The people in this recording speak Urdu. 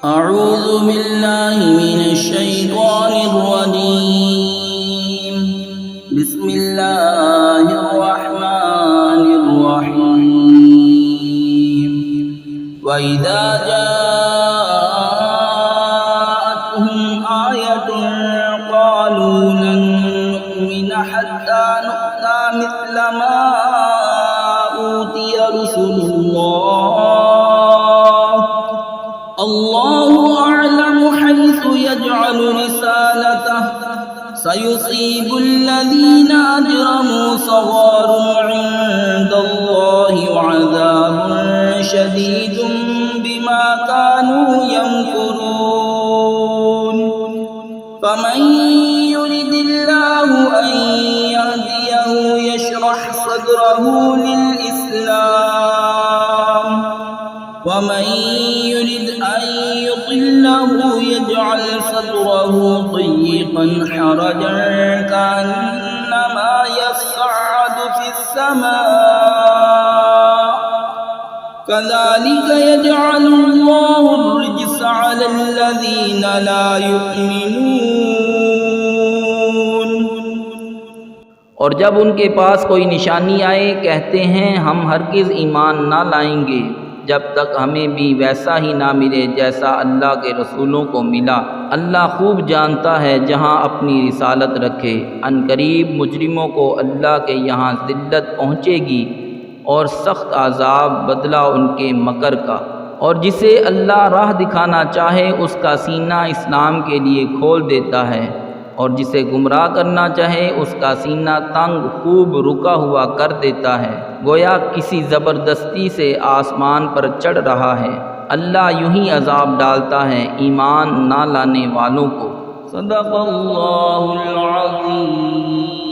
أعوذ بالله من الشيطان الرجيم. بسم الله الرحمن الرحيم. وإذا جاءتهم آية قالوا لن نؤمن حتى نؤتى مثل ما أوتي رسل الله أعلم حيث يجعل رسالته سيصيب الذين أجرموا صغار عند الله وعذاب شديد بما كانوا يمكرون. فمن يرد الله أن يهديه يشرح صدره للإسلام ومن يرد أن يضله يجعل صدره ضيقا حرجا كأنما يصعد في السماء كذلك يجعل الله الرجس على الذين لا يؤمنون. اور جب ان کے پاس کوئی نشانی آئے کہتے ہیں ہم ہرگز ایمان نہ لائیں گے جب تک ہمیں بھی ویسا ہی نہ ملے جیسا اللہ کے رسولوں کو ملا. اللہ خوب جانتا ہے جہاں اپنی رسالت رکھے. ان قریب مجرموں کو اللہ کے یہاں ذلت پہنچے گی اور سخت عذاب بدلہ ان کے مکر کا. اور جسے اللہ راہ دکھانا چاہے اس کا سینہ اسلام کے لیے کھول دیتا ہے اور جسے گمراہ کرنا چاہے اس کا سینہ تنگ خوب رکا ہوا کر دیتا ہے گویا کسی زبردستی سے آسمان پر چڑھ رہا ہے. اللہ یوں ہی عذاب ڈالتا ہے ایمان نہ لانے والوں کو. صدق اللہ العظیم.